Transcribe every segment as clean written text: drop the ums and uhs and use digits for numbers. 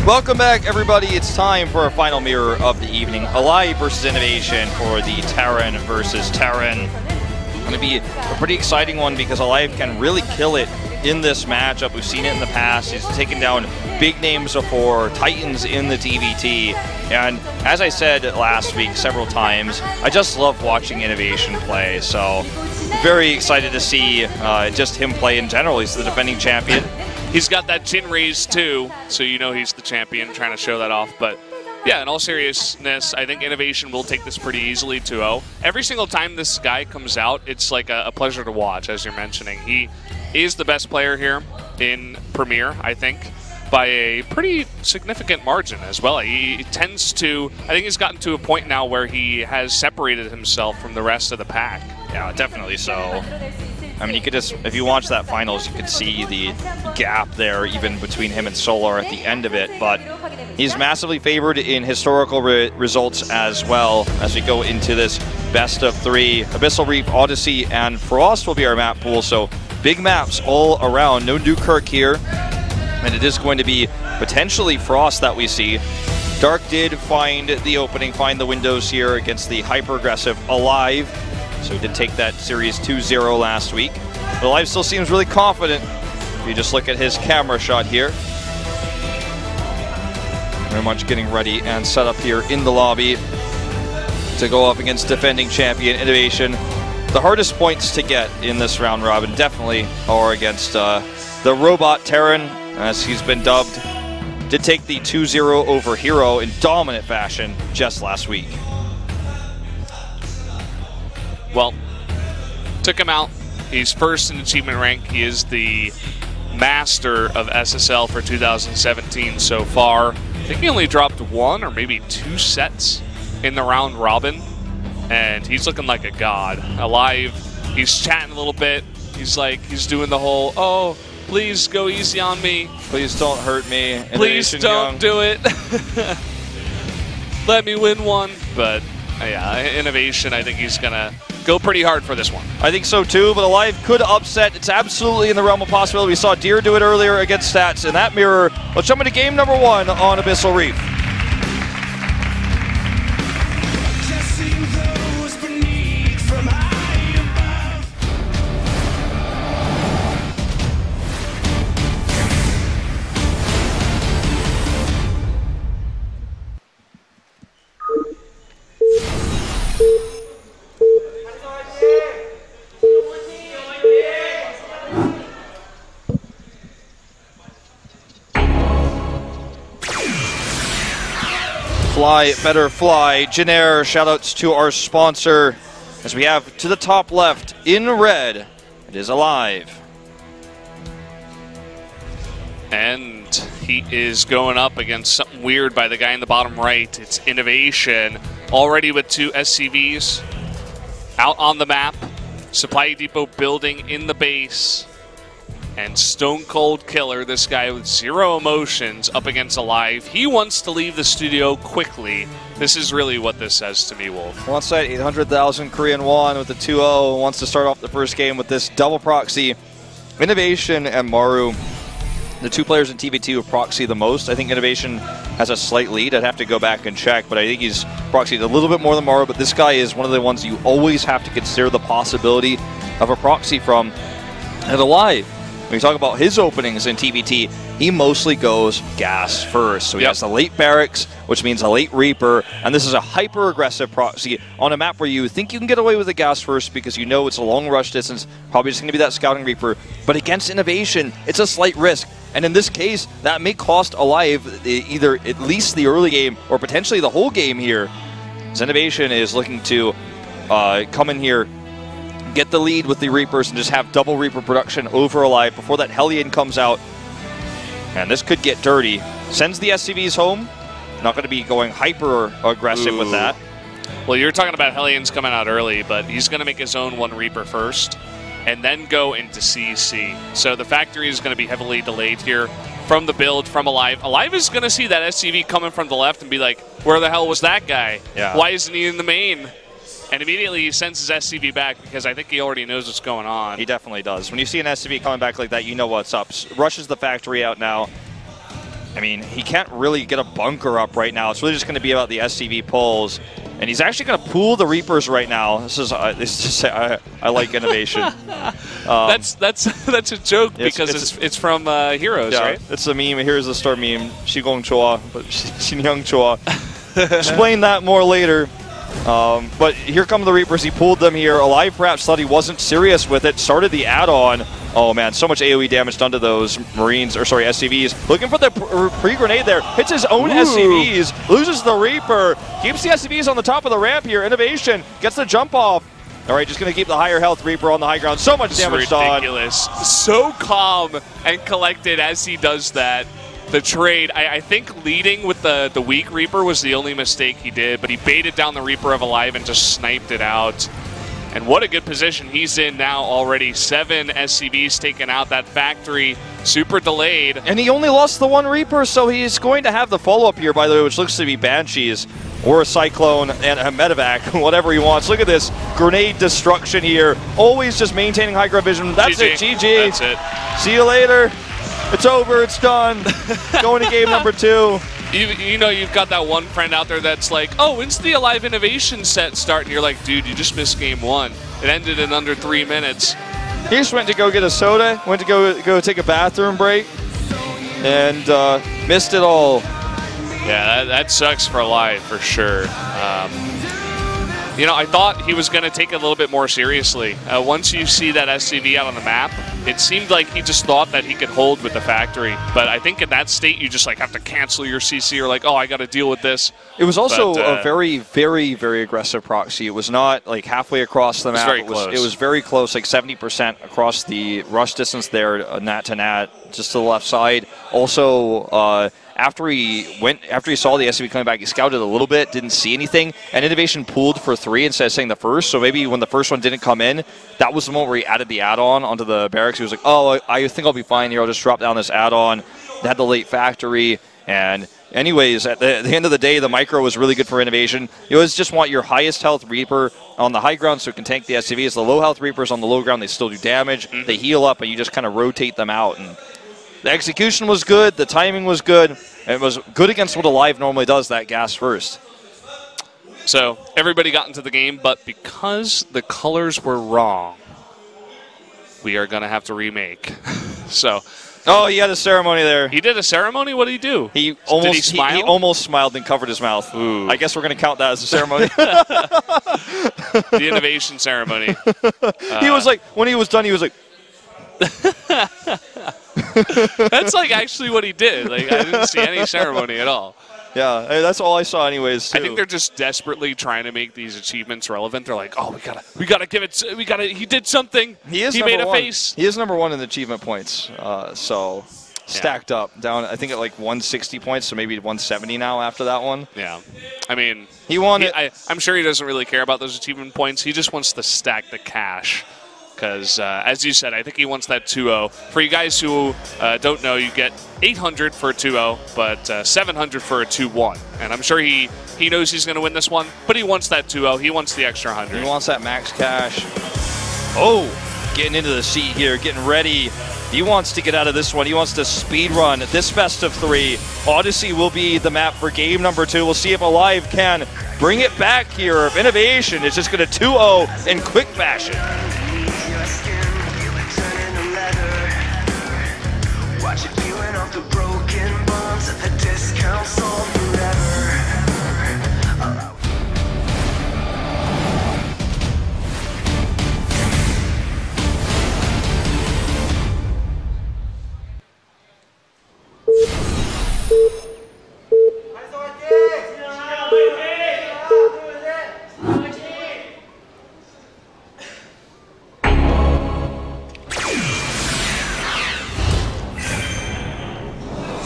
Welcome back, everybody. It's time for our final mirror of the evening. aLive versus INnoVation for the Terran versus Terran. Going to be a pretty exciting one because aLive can really kill it in this matchup. We've seen it in the past. He's taken down big names before, Titans in the TVT. And as I said last week several times, I just love watching INnoVation play. So very excited to see just him play in general. He's the defending champion. He's got that chin raised too, so you know he's the champion, trying to show that off. But yeah, in all seriousness, I think INnoVation will take this pretty easily 2-0. Every single time this guy comes out, it's like a pleasure to watch, as you're mentioning. He is the best player here in Premier, I think, by a pretty significant margin as well. He tends to, I think he's gotten to a point now where he has separated himself from the rest of the pack. Yeah, definitely so. I mean, you could just, if you watch that finals, you could see the gap there even between him and Solar at the end of it. But he's massively favored in historical results as well as we go into this best of 3. Abyssal Reef, Odyssey, and Frost will be our map pool. So big maps all around. No Newkirk here. And it is going to be potentially Frost that we see. Dark did find the opening, find the windows here against the hyper-aggressive aLive. So he did take that series 2-0 last week. But aLive still seems really confident. If you just look at his camera shot here. Very much getting ready and set up here in the lobby to go up against defending champion INnoVation. The hardest points to get in this round robin definitely are against the robot Terran, as he's been dubbed. Did take the 2-0 over Hero in dominant fashion just last week. Well, took him out. He's first in achievement rank. He is the master of SSL for 2017 so far. I think he only dropped 1 or maybe 2 sets in the round robin, and he's looking like a god. aLive, he's chatting a little bit. He's doing the whole, oh, please go easy on me. Please don't hurt me. Please don't do it. Let me win one. But yeah, INnoVation, I think he's going to go pretty hard for this one. I think so too, but aLive could upset. It's absolutely in the realm of possibility. We saw Deer do it earlier against Stats in that mirror. Let's jump into game number 1 on Abyssal Reef. Fly, better fly. Jenner, shoutouts to our sponsor. As we have to the top left, in red, it is aLive. And he is going up against something weird by the guy in the bottom right. It's INnoVation, already with 2 SCVs out on the map. Supply depot building in the base. And Stone Cold Killer, this guy with 0 emotions, up against aLive. He wants to leave the studio quickly. This is really what this says to me, Wolf. Wants that 800,000 Korean won with the 2-0. Wants to start off the first game with this double proxy. INnoVation and Maru, the 2 players in TVT who proxy the most. I think INnoVation has a slight lead. I'd have to go back and check, but I think he's proxied a little bit more than Maru. But this guy is one of the ones you always have to consider the possibility of a proxy from. And aLive, when you talk about his openings in TVT, he mostly goes gas first. So he has a late barracks, which means a late Reaper, and this is a hyper-aggressive proxy on a map where you think you can get away with the gas first because you know it's a long rush distance, probably just going to be that scouting Reaper. But against INnoVation, it's a slight risk. And in this case, that may cost aLive either at least the early game or potentially the whole game here. As INnoVation is looking to come in here, get the lead with the Reapers, and just have double Reaper production over aLive before that Hellion comes out. And this could get dirty. Sends the SCVs home. Not going to be going hyper aggressive with that. Well, you're talking about Hellions coming out early, but he's going to make his own 1 Reaper first and then go into CC. So the factory is going to be heavily delayed here from the build from aLive. aLive is going to see that SCV coming from the left and be like, where the hell was that guy? Yeah. Why isn't he in the main? And immediately he sends his SCV back because I think he already knows what's going on. He definitely does. When you see an SCV coming back like that, you know what's up. Rushes the factory out now. I mean, he can't really get a bunker up right now. It's really just going to be about the SCV pulls. And he's actually going to pool the Reapers right now. This is just I like INnoVation. That's a joke because it's from Heroes, yeah, right? It's a meme. Here's the star meme. Shigong Chua, but Xinyoung Chua. Explain that more later. But here come the Reapers. He pulled them here. aLive perhaps thought he wasn't serious with it. Started the add-on. Oh man, so much AoE damage done to those SCVs. Looking for the pre-grenade there. Hits his own SCVs. Loses the Reaper. Keeps the SCVs on the top of the ramp here. INnoVation gets the jump off. All right, just going to keep the higher health Reaper on the high ground. So much damage done. Ridiculous. So calm and collected as he does that. The trade, I think leading with the weak Reaper was the only mistake he did, but he baited down the Reaper of aLive and just sniped it out. And what a good position he's in now already. 7 SCVs taken out. That factory super delayed. And he only lost the 1 Reaper, so he's going to have the follow-up here, by the way, which looks to be Banshees or a Cyclone and a Medevac, whatever he wants. Look at this grenade destruction here. Always just maintaining high ground vision. That's it, GG. That's it. See you later. It's over. It's done. Going to game number 2. You know, you've got that one friend out there that's like, oh, when's the aLive INnoVation set start? And you're like, dude, you just missed game 1. It ended in under 3 minutes. He just went to go get a soda, went to go take a bathroom break, and missed it all. Yeah, that sucks for aLive for sure. You know, I thought he was going to take it a little bit more seriously. Once you see that SCV out on the map, it seemed like he just thought that he could hold with the factory. But I think in that state, you just like have to cancel your CC or like, oh, I got to deal with this. It was also a very, very, very aggressive proxy. It was not like halfway across the map. It was very close, like 70% across the rush distance there, nat to nat, just to the left side. Also, after he saw the SCV coming back, he scouted a little bit, didn't see anything, and INnoVation pulled for 3 instead of saying the first. So maybe when the first one didn't come in, that was the moment where he added the add-on onto the barracks. He was like, oh, I think I'll be fine here. I'll just drop down this add-on. They had the late factory, and anyways, at the end of the day, the micro was really good for INnoVation. You always just want your highest health Reaper on the high ground so it can tank the SCVs. The low health Reapers on the low ground, they still do damage. They heal up, and you just kind of rotate them out. And the execution was good. The timing was good. It was good against what aLive normally does, that gas first. So everybody got into the game, but because the colors were wrong, we are going to have to remake. So, oh, he had a ceremony there. He did a ceremony? What did he do? He almost smiled and covered his mouth. Ooh. I guess we're going to count that as a ceremony. The INnoVation ceremony. He was like, when he was done, he was like, that's like actually what he did. Like I didn't see any ceremony at all. Yeah, that's all I saw anyways, too. I think they're just desperately trying to make these achievements relevant. They're like, oh, we gotta give it, he did something. He made a face. He is number 1 in the achievement points. So stacked up down, I think at like 160 points, so maybe 170 now after that one. Yeah. I mean, he won it. I'm sure he doesn't really care about those achievement points. He just wants to stack the cash. Because, as you said, I think he wants that 2-0. For you guys who don't know, you get 800 for a 2-0, but 700 for a 2-1. And I'm sure he knows he's going to win this one, but he wants that 2-0. He wants the extra 100. He wants that max cash. Oh, getting into the seat here, getting ready. He wants to get out of this one. He wants to speed run this best of 3. Odyssey will be the map for game number 2. We'll see if aLive can bring it back here. If INnoVation is just going to 2-0 in quick fashion. The broken bonds at the discounts all forever.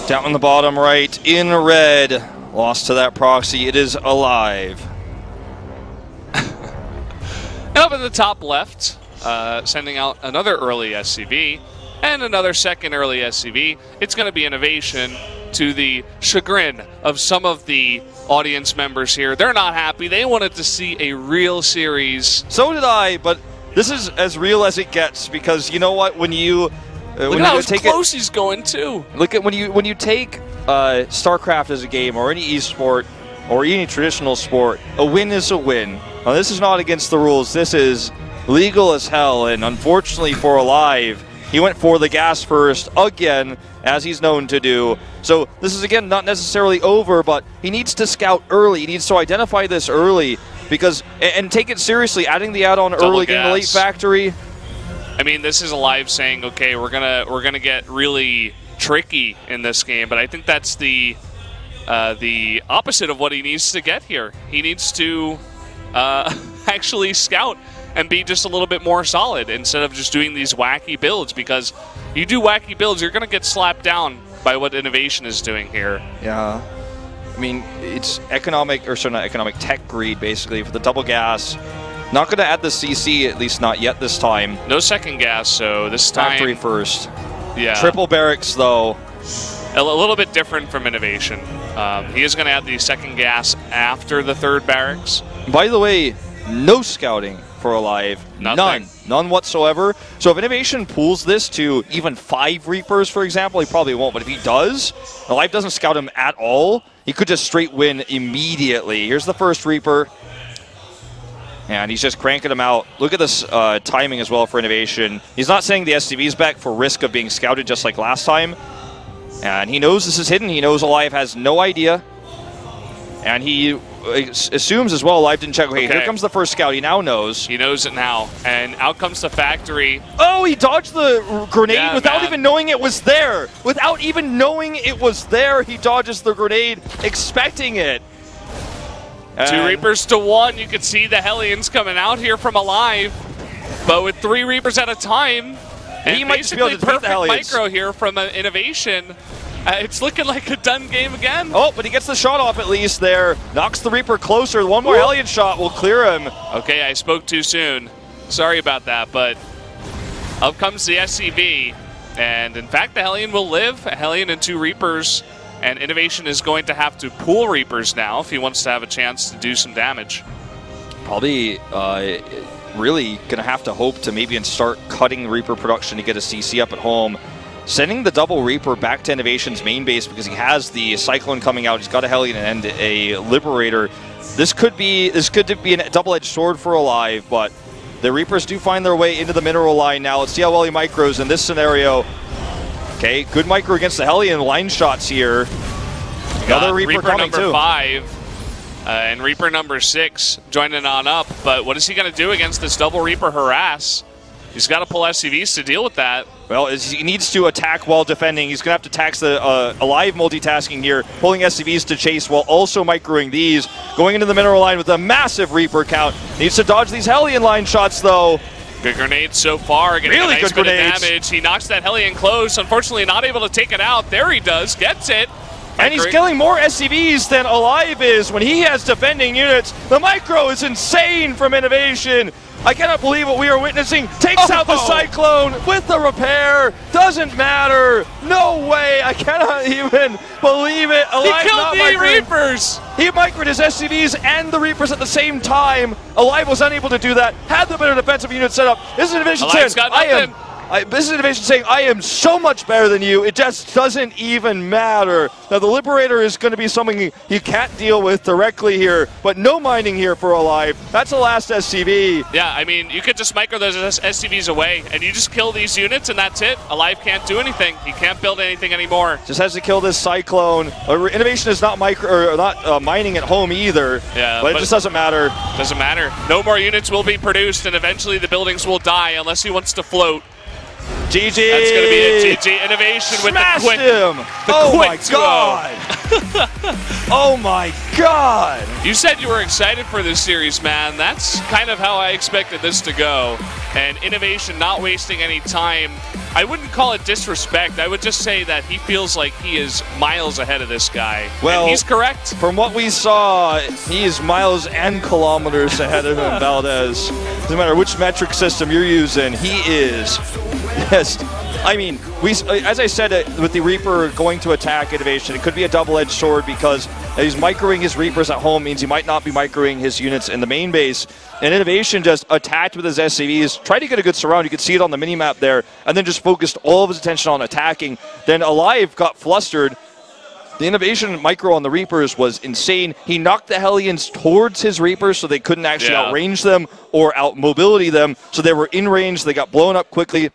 Down on the bottom right, in red, lost to that proxy. It is aLive. And up in the top left, sending out another early SCV and another second early SCV. It's going to be INnoVation, to the chagrin of some of the audience members here. They're not happy. They wanted to see a real series. So did I, but this is as real as it gets, because you know what? When you look at how close he's going too. Look at when you take StarCraft as a game, or any esport, or any traditional sport, a win is a win. Now, this is not against the rules. This is legal as hell, and unfortunately for aLive, he went for the gas first again, as he's known to do. So this is, again, not necessarily over, but he needs to scout early. He needs to identify this early, because and take it seriously. Adding the add-on early, getting the late factory. I mean, this is aLive saying, okay, we're gonna get really tricky in this game, but I think that's the opposite of what he needs to get here. He needs to actually scout and be just a little bit more solid instead of just doing these wacky builds, because you do wacky builds, you're going to get slapped down by what INnoVation is doing here. Yeah. I mean, it's tech greed, basically, for the double gas. Not going to add the CC, at least not yet this time. No second gas, so this time... Factory first. Yeah. Triple barracks, though. A little bit different from INnoVation. He is going to add the second gas after the third barracks. By the way, no scouting for aLive. None whatsoever. So if INnoVation pulls this to even 5 Reapers, for example, he probably won't. But if he does, aLive doesn't scout him at all, he could just straight win immediately. Here's the first Reaper. And he's just cranking them out. Look at this timing as well for INnoVation. He's not sending the SCVs back for risk of being scouted just like last time. And he knows this is hidden. He knows aLive has no idea. And he assumes as well aLive didn't check. Okay, here comes the first scout. He now knows. He knows it now. And out comes the factory. Oh, he dodged the grenade without even knowing it was there. Without even knowing it was there, he dodges the grenade, expecting it. 2 Reapers to 1. You can see the Hellions coming out here from aLive. But with 3 Reapers at a time, and he might be able to perfect the micro here from INnoVation, it's looking like a done game again. Oh, but he gets the shot off at least there. Knocks the Reaper closer. One more Hellion shot will clear him. Okay, I spoke too soon. Sorry about that, but up comes the SCV. And in fact, the Hellion will live. A Hellion and 2 Reapers. And INnoVation is going to have to pool Reapers now if he wants to have a chance to do some damage. Probably really going to have to hope to maybe start cutting Reaper production to get a CC up at home. Sending the double Reaper back to INnoVation's main base because he has the Cyclone coming out. He's got a Hellion and a Liberator. This could be a double-edged sword for aLive, but the Reapers do find their way into the mineral line now. Let's see how well he micros in this scenario. Okay, good micro against the Hellion. Line shots here. Another Reaper coming number too. 5 and Reaper number 6 joining on up. But what is he going to do against this double Reaper harass? He's got to pull SCVs to deal with that. Well, he needs to attack while defending. He's going to have to tax the aLive multitasking here, pulling SCVs to chase while also microing these. Going into the mineral line with a massive Reaper count. Needs to dodge these Hellion line shots, though. Good grenades so far, getting really a nice good bit of damage. He knocks that Hellion close. Unfortunately, not able to take it out. There he does, gets it. And he's killing more SCVs than aLive is when he has defending units. The micro is insane from INnoVation. I cannot believe what we are witnessing. Takes out the Cyclone with the repair. Doesn't matter. No way. I cannot even believe it. aLive he killed the Reapers. He microed his SCVs and the Reapers at the same time. aLive was unable to do that. Had the better defensive unit set up. This is INnoVation saying, this is INnoVation saying, I am so much better than you. It just doesn't even matter. Now, the Liberator is going to be something you can't deal with directly here, but no mining here for aLive. That's the last SCV. Yeah, I mean, you could just micro those SCVs away, and you just kill these units, and that's it. aLive can't do anything. He can't build anything anymore. Just has to kill this Cyclone. INnoVation is not mining at home either, but it just doesn't matter. Doesn't matter. No more units will be produced, and eventually the buildings will die unless he wants to float. GG. That's going to be it. GG. INnoVation with the quick. Him. Oh my god. Oh my god. You said you were excited for this series, man. That's kind of how I expected this to go. And INnoVation not wasting any time. I wouldn't call it disrespect. I would just say that he feels like he is miles ahead of this guy. Well, and he's correct. From what we saw, he is miles and kilometers ahead of him, Valdez. No matter which metric system you're using, he is. Yes. I mean, as I said, with the Reaper going to attack INnoVation, it could be a double-edged sword because he's microing his Reapers at home, means he might not be microing his units in the main base. And INnoVation just attacked with his SCVs, tried to get a good surround. You could see it on the minimap there, and then just focused all of his attention on attacking. Then aLive got flustered, The INnoVation micro on the Reapers was insane. He knocked the Hellions towards his Reapers so they couldn't actually outrange them or out-mobility them. So they were in range. They got blown up quickly.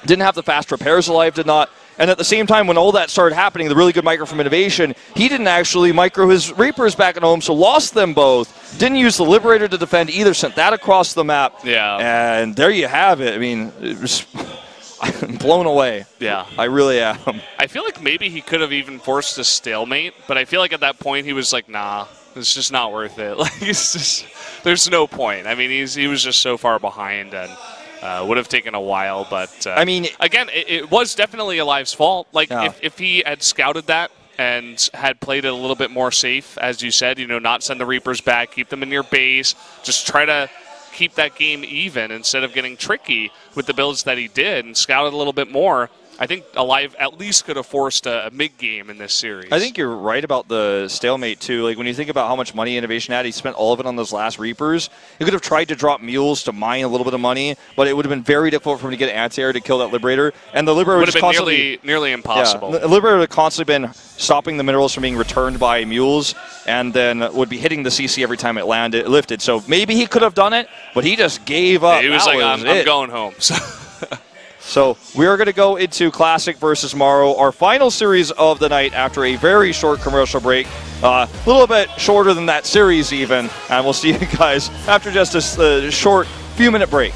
Didn't have the fast repairs aLive did not. And at the same time, when all that started happening, the really good micro from INnoVation, he didn't actually micro his Reapers back at home, so lost them both. Didn't use the Liberator to defend either, sent that across the map. Yeah. And there you have it. I mean, it was I'm blown away. Yeah. I really am. I feel like maybe he could have even forced a stalemate, but I feel like at that point he was like, nah, it's just not worth it. Like, it's just, there's no point. I mean, he was just so far behind and would have taken a while, but I mean, again, it was definitely aLive's fault. Like, if he had scouted that and had played it a little bit more safe, as you said, you know, not send the Reapers back, keep them in your base, just try to keep that game even instead of getting tricky with the builds that he did and scouted a little bit more, I think aLive at least could have forced a mid-game in this series. I think you're right about the stalemate, too. Like, when you think about how much money INnoVation had, he spent all of it on those last Reapers. He could have tried to drop Mules to mine a little bit of money, but it would have been very difficult for him to get anti-air to kill that Liberator. And the Liberator would have been constantly, nearly impossible. Yeah, the Liberator would have constantly been stopping the minerals from being returned by Mules, and then would be hitting the CC every time it lifted. So maybe he could have done it, but he just gave up. He was like, I'm going home. So we are going to go into Classic versus Morrow, our final series of the night after a very short commercial break. A little bit shorter than that series even. And we'll see you guys after just a short few-minute break.